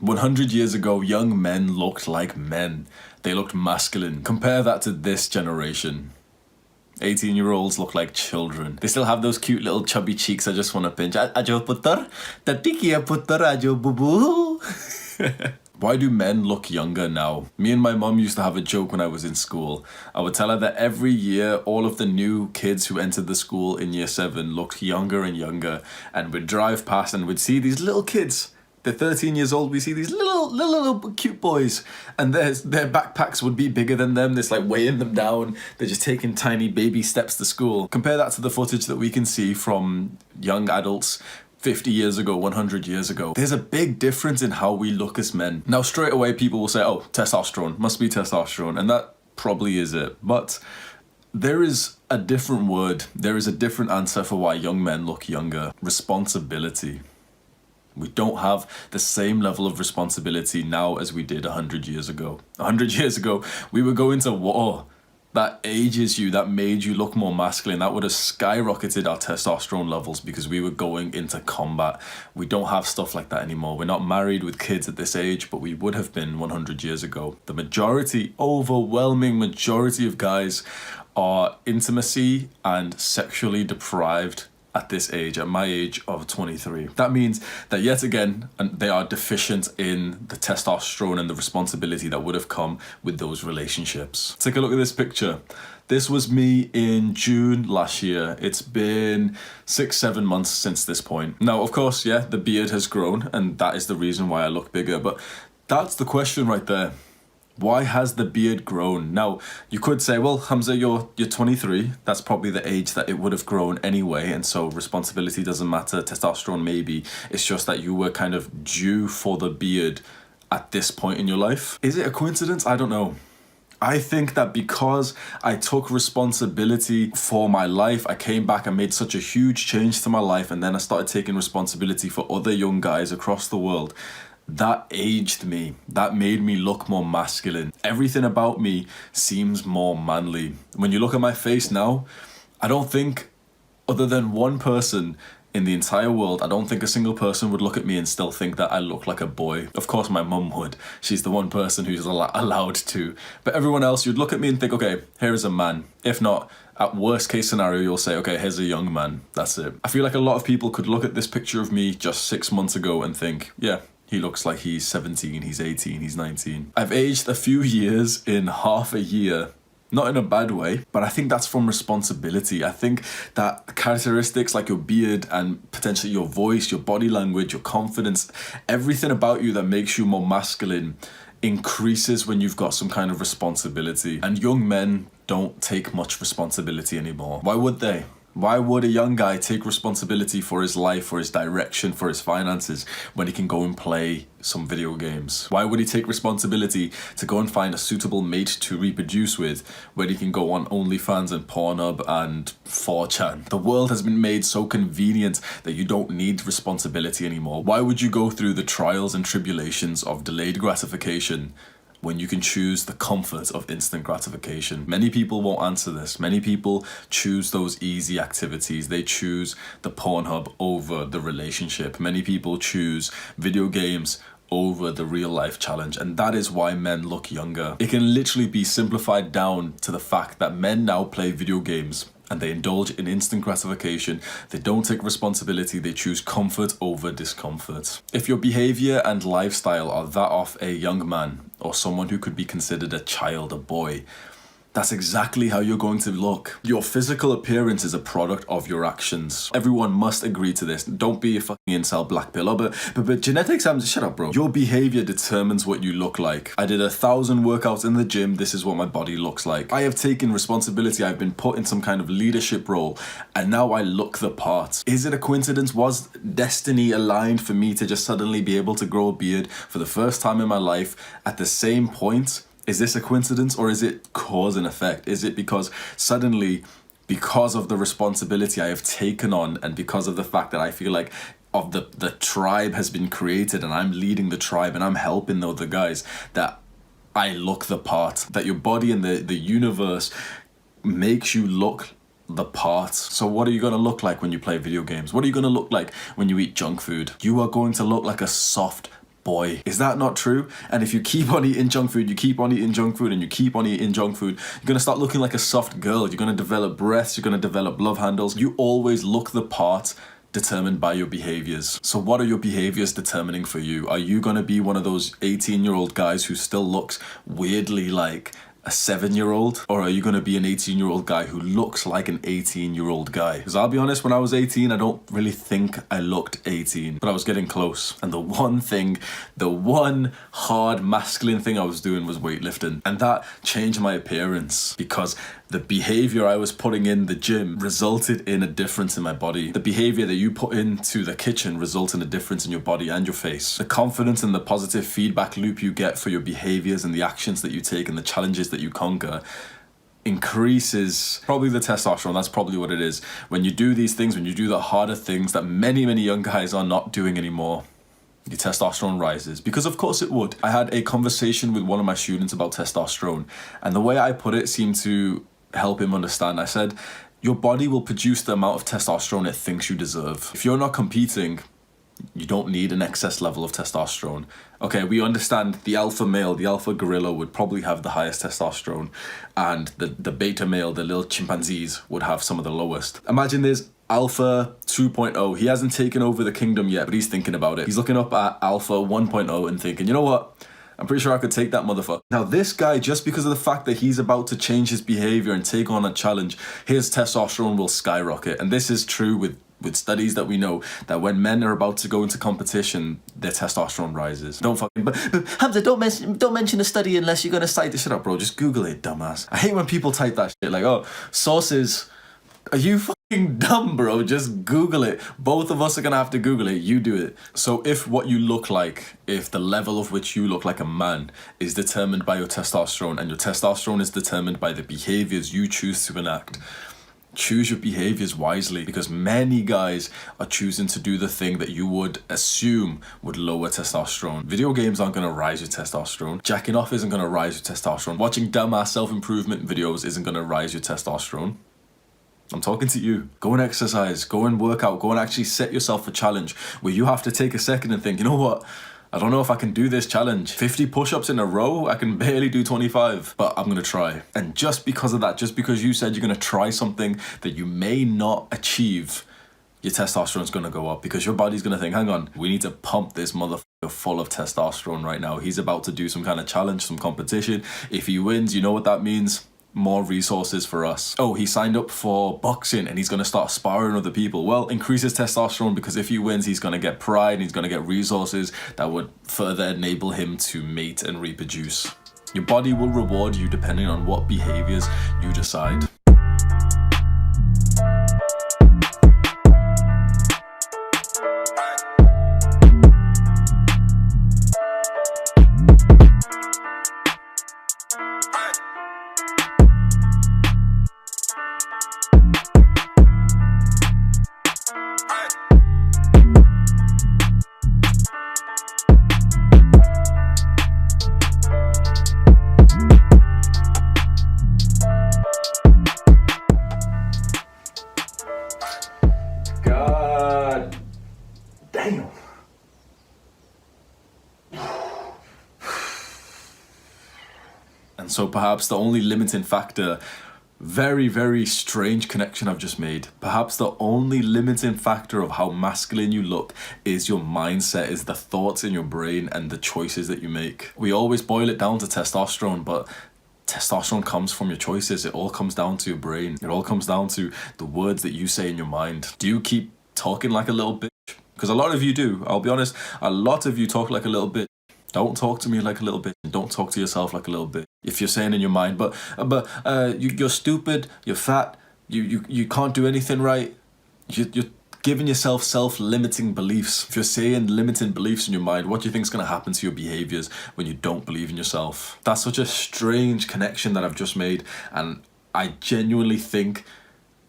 100 years ago, young men looked like men. They looked masculine. Compare that to this generation. 18-year-olds look like children. They still have those cute little chubby cheeks I just want to pinch. Ajo putar, tatikia putar, ajo bubu. Why do men look younger now? Me and my mum used to have a joke when I was in school. I would tell her that every year, all of the new kids who entered the school in year 7 looked younger and younger. And we'd drive past and we'd see these little kids. They're 13 years old. We see these little cute boys, and their backpacks would be bigger than them. It's like weighing them down. They're just taking tiny baby steps to school. Compare that to the footage that we can see from young adults 50 years ago, 100 years ago. There's a big difference in how we look as men. Now, straight away, people will say, oh, testosterone, must be testosterone. And that probably is it. But there is a different word. There is a different answer for why young men look younger. Responsibility. We don't have the same level of responsibility now as we did 100 years ago. 100 years ago, we were going to war. That ages you, that made you look more masculine. That would have skyrocketed our testosterone levels because we were going into combat. We don't have stuff like that anymore. We're not married with kids at this age, but we would have been 100 years ago. The majority, overwhelming majority of guys are intimacy and sexually deprived at this age, at my age of 23. That means that yet again, they are deficient in the testosterone and the responsibility that would have come with those relationships. Take a look at this picture. This was me in June last year. It's been 6-7 months since this point. Now, of course, yeah, the beard has grown and that is the reason why I look bigger, but that's the question right there. Why has the beard grown? Now, you could say, well, Hamza, you're 23. That's probably the age that it would have grown anyway. And so responsibility doesn't matter. Testosterone, maybe. It's just that you were kind of due for the beard at this point in your life. Is it a coincidence? I don't know. I think that because I took responsibility for my life, I came back and made such a huge change to my life. And then I started taking responsibility for other young guys across the world. That aged me. That made me look more masculine. Everything about me seems more manly. When you look at my face now, I don't think, other than one person in the entire world, I don't think a single person would look at me and still think that I look like a boy. Of course, my mum would. She's the one person who's allowed to. But everyone else, you'd look at me and think, okay, here is a man. If not, at worst case scenario, you'll say, okay, here's a young man. That's it. I feel like a lot of people could look at this picture of me just 6 months ago and think, yeah, he looks like he's 17, he's 18, he's 19. I've aged a few years in half a year. Not in a bad way, but I think that's from responsibility. I think that characteristics like your beard and potentially your voice, your body language, your confidence, everything about you that makes you more masculine increases when you've got some kind of responsibility. And young men don't take much responsibility anymore. Why would they? Why would a young guy take responsibility for his life, for his direction, for his finances, when he can go and play some video games? Why would he take responsibility to go and find a suitable mate to reproduce with, when he can go on OnlyFans and Pornhub and 4chan? The world has been made so convenient that you don't need responsibility anymore. Why would you go through the trials and tribulations of delayed gratification when you can choose the comfort of instant gratification? Many people won't answer this. Many people choose those easy activities. They choose the Pornhub over the relationship. Many people choose video games over the real life challenge, and that is why men look younger. It can literally be simplified down to the fact that men now play video games and they indulge in instant gratification. They don't take responsibility. They choose comfort over discomfort. If your behavior and lifestyle are that of a young man or someone who could be considered a child, a boy, that's exactly how you're going to look. Your physical appearance is a product of your actions. Everyone must agree to this. Don't be a fucking incel black pill. But genetics, shut up, bro. Your behavior determines what you look like. I did 1,000 workouts in the gym. This is what my body looks like. I have taken responsibility. I've been put in some kind of leadership role, and now I look the part. Is it a coincidence? Was destiny aligned for me to just suddenly be able to grow a beard for the first time in my life at the same point? Is this a coincidence, or is it cause and effect? Is it because suddenly, because of the responsibility I have taken on, and because of the fact that I feel like of the tribe has been created and I'm leading the tribe and I'm helping the other guys, that I look the part, that your body and the universe makes you look the part? So what are you going to look like when you play video games? What are you going to look like when you eat junk food? You are going to look like a soft, boy. Is that not true? And if you keep on eating junk food, you keep on eating junk food, and you keep on eating junk food, you're gonna start looking like a soft girl. You're gonna develop breasts, you're gonna develop love handles. You always look the part determined by your behaviors. So what are your behaviors determining for you? Are you gonna be one of those 18-year-old guys who still looks weirdly like a 7-year-old? Or are you going to be an 18-year-old guy who looks like an 18-year-old guy? Because I'll be honest, when I was 18, I don't really think I looked 18, but I was getting close. And the one hard masculine thing I was doing was weightlifting. And that changed my appearance because the behavior I was putting in the gym resulted in a difference in my body. The behavior that you put into the kitchen results in a difference in your body and your face. The confidence and the positive feedback loop you get for your behaviors and the actions that you take and the challenges that you conquer increases probably the testosterone. That's probably what it is. When you do these things, when you do the harder things that many young guys are not doing anymore, your testosterone rises, because of course it would. I had a conversation with one of my students about testosterone, and the way I put it seemed to help him understand. I said, your body will produce the amount of testosterone it thinks you deserve. If you're not competing, you don't need an excess level of testosterone. Okay, we understand the alpha male, the alpha gorilla would probably have the highest testosterone, and the beta male, the little chimpanzees, would have some of the lowest. Imagine there's Alpha 2.0. He hasn't taken over the kingdom yet, but he's thinking about it. He's looking up at Alpha 1.0 and thinking, you know what? I'm pretty sure I could take that motherfucker. Now this guy, just because of the fact that he's about to change his behavior and take on a challenge, his testosterone will skyrocket. And this is true with studies that we know, that when men are about to go into competition, their testosterone rises. Don't fucking, but Hamza, don't mention a study unless you're gonna cite the shit up, bro. Just Google it, dumbass. I hate when people type that shit like, oh, sources. Are you fucking dumb, bro? Just Google it. Both of us are gonna have to Google it. You do it. So if what you look like, if the level of which you look like a man is determined by your testosterone, and your testosterone is determined by the behaviors you choose to enact, choose your behaviors wisely, because many guys are choosing to do the thing that you would assume would lower testosterone. Video games aren't going to rise your testosterone. Jacking off isn't going to rise your testosterone. Watching dumbass self-improvement videos isn't going to rise your testosterone. I'm talking to you. Go and exercise, go and work out, go and actually set yourself a challenge where you have to take a second and think, you know what? I don't know if I can do this challenge. 50 push-ups in a row, I can barely do 25, but I'm gonna try. And just because of that, just because you said you're gonna try something that you may not achieve, your testosterone's gonna go up, because your body's gonna think, hang on, we need to pump this motherfucker full of testosterone right now. He's about to do some kind of challenge, some competition. If he wins, you know what that means? More resources for us. Oh, he signed up for boxing and he's going to start sparring other people. Well, increase his testosterone, because if he wins, he's going to get pride and he's going to get resources that would further enable him to mate and reproduce. Your body will reward you depending on what behaviors you decide. Damn. And so perhaps the only limiting factor, very strange connection I've just made, perhaps the only limiting factor of how masculine you look is your mindset, is the thoughts in your brain and the choices that you make. We always boil it down to testosterone, but testosterone comes from your choices. It all comes down to your brain. It all comes down to the words that you say in your mind. Do you keep talking like a little bitch? Because a lot of you do. I'll be honest, a lot of you talk like a little bitch. Don't talk to me like a little bitch. Don't talk to yourself like a little bitch. If you're saying in your mind, you're stupid, you're fat, you can't do anything right, you're giving yourself self-limiting beliefs. If you're saying limiting beliefs in your mind, what do you think is going to happen to your behaviors when you don't believe in yourself? That's such a strange connection that I've just made, and I genuinely think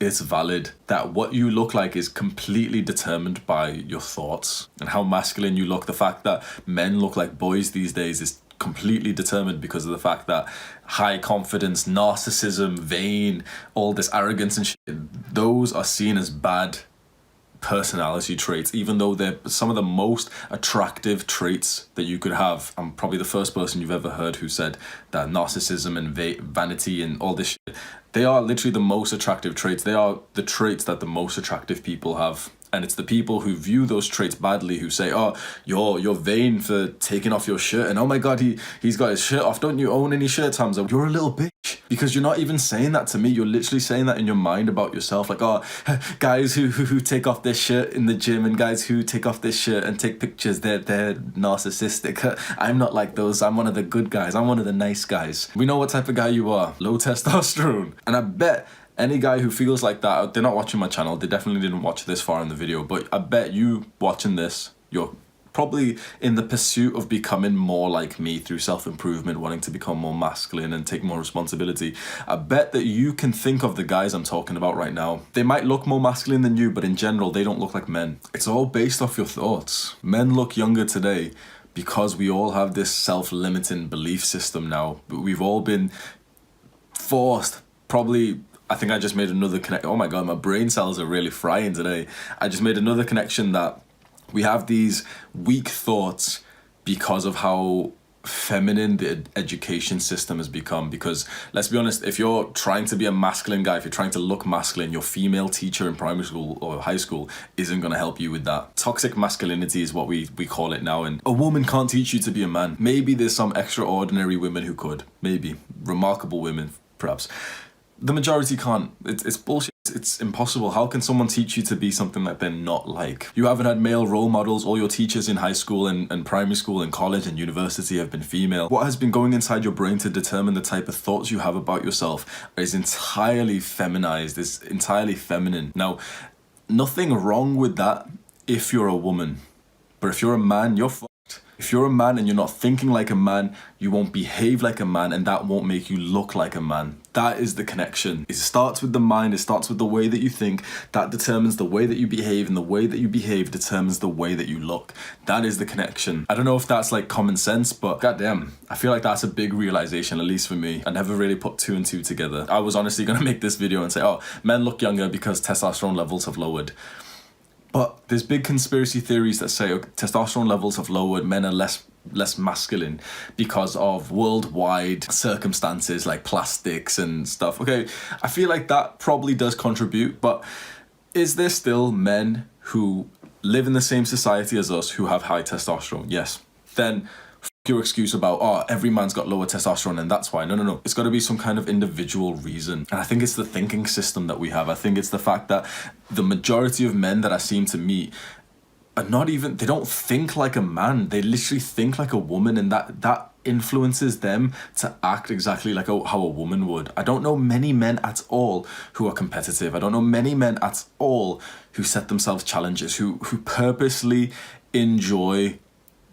it's valid, that what you look like is completely determined by your thoughts. And how masculine you look, the fact that men look like boys these days, is completely determined because of the fact that high confidence, narcissism, vain, all this arrogance and shit, those are seen as bad personality traits, even though they're some of the most attractive traits that you could have. I'm probably the first person you've ever heard who said that narcissism and vanity and all this shit, they are literally the most attractive traits. They are the traits that the most attractive people have. And it's the people who view those traits badly who say, oh, you're vain for taking off your shirt, and oh my god, he's got his shirt off. Don't you own any shirts, Hamza? You're a little bitch. Because you're not even saying that to me. You're literally saying that in your mind about yourself. Like, oh, guys who take off their shirt in the gym and guys who take off their shirt and take pictures, they're narcissistic. I'm not like those. I'm one of the good guys. I'm one of the nice guys. We know what type of guy you are. Low testosterone. And I bet any guy who feels like that, they're not watching my channel. They definitely didn't watch this far in the video. But I bet you watching this, you're probably in the pursuit of becoming more like me through self-improvement, wanting to become more masculine and take more responsibility. I bet that you can think of the guys I'm talking about right now. They might look more masculine than you, but in general, they don't look like men. It's all based off your thoughts. Men look younger today because we all have this self-limiting belief system now. We've all been forced, probably. I think I just made another connection. Oh my god, my brain cells are really frying today. I just made another connection that we have these weak thoughts because of how feminine the education system has become. Because let's be honest, if you're trying to be a masculine guy, if you're trying to look masculine, your female teacher in primary school or high school isn't going to help you with that. Toxic masculinity is what we call it now, and a woman can't teach you to be a man. Maybe there's some extraordinary women who could, maybe remarkable women perhaps. The majority can't. It's bullshit. It's impossible. How can someone teach you to be something that they're not like? You haven't had male role models. All your teachers in high school and primary school and college and university have been female. What has been going inside your brain to determine the type of thoughts you have about yourself is entirely feminized, is entirely feminine. Now, nothing wrong with that if you're a woman. But if you're a man, you're fucked. If you're a man and you're not thinking like a man, you won't behave like a man, and that won't make you look like a man. That is the connection. It starts with the mind, it starts with the way that you think. That determines the way that you behave, and the way that you behave determines the way that you look. That is the connection. I don't know if that's like common sense, but goddamn, I feel like that's a big realization, at least for me. I never really put two and two together. I was honestly gonna make this video and say, oh, men look younger because testosterone levels have lowered. But there's big conspiracy theories that say testosterone levels have lowered, men are less masculine because of worldwide circumstances like plastics and stuff. Okay, I feel like that probably does contribute, but is there still men who live in the same society as us who have high testosterone? Yes. Then your excuse about, oh, every man's got lower testosterone and that's why. No. It's got to be some kind of individual reason. And I think it's the thinking system that we have. I think it's the fact that the majority of men that I seem to meet are not even, they don't think like a man. They literally think like a woman, and that influences them to act exactly like how a woman would. I don't know many men at all who are competitive. I don't know many men at all who set themselves challenges, who purposely enjoy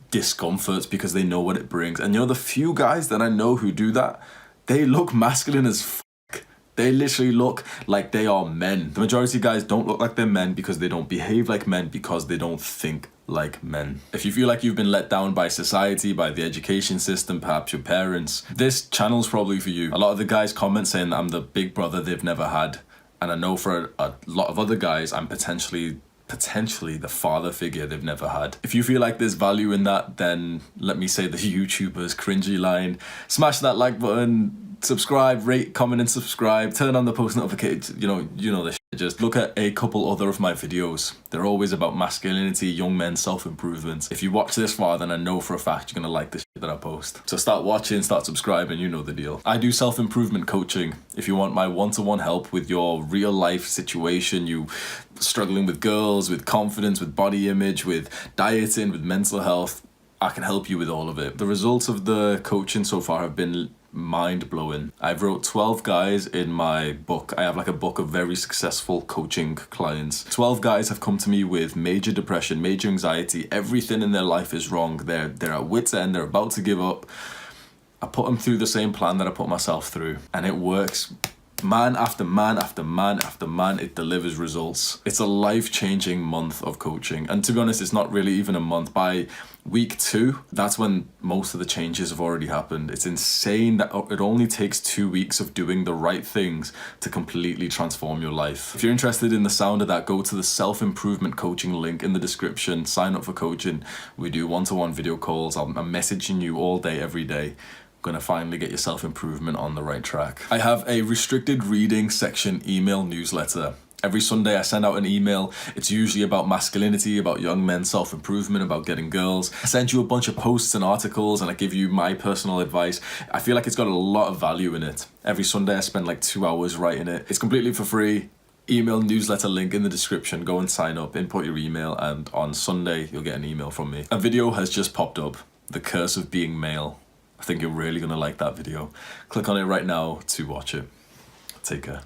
discomforts because they know what it brings. And you know, the few guys that I know who do that, they look masculine as fuck. They literally look like they are men. The majority of guys don't look like they're men because they don't behave like men, because they don't think like men. If you feel like you've been let down by society, by the education system, perhaps your parents, this channel's probably for you. A lot of the guys comment saying that I'm the big brother they've never had. And I know for a lot of other guys, I'm potentially the father figure they've never had. If you feel like there's value in that, then let me say the YouTuber's cringy line. Smash that like button, subscribe, rate, comment and subscribe, turn on the post notifications, you know this shit. Just look at a couple other of my videos. They're always about masculinity, young men, self-improvement. If you watch this far, then I know for a fact you're gonna like the shit that I post. So start watching, start subscribing, you know the deal. I do self-improvement coaching. If you want my one-to-one help with your real life situation, you struggling with girls, with confidence, with body image, with dieting, with mental health, I can help you with all of it. The results of the coaching so far have been mind-blowing. I've wrote 12 guys in my book. I have like a book of very successful coaching clients. 12 guys have come to me with major depression, major anxiety, everything in their life is wrong. They're at wit's end, they're about to give up. I put them through the same plan that I put myself through, and it works Man after man after man after man, it delivers results. It's a life-changing month of coaching. And to be honest, it's not really even a month. By week 2, that's when most of the changes have already happened. It's insane that it only takes 2 weeks of doing the right things to completely transform your life. If you're interested in the sound of that, go to the self-improvement coaching link in the description, sign up for coaching. We do one-to-one video calls. I'm messaging you all day, every day. Gonna finally get your self-improvement on the right track. I have a restricted reading section email newsletter. Every Sunday I send out an email. It's usually about masculinity, about young men's self-improvement, about getting girls. I send you a bunch of posts and articles and I give you my personal advice. I feel like it's got a lot of value in it. Every Sunday I spend like 2 hours writing it. It's completely for free. Email newsletter link in the description. Go and sign up, input your email, and on Sunday you'll get an email from me. A video has just popped up. The curse of being male. I think you're really gonna like that video. Click on it right now to watch it. Take care.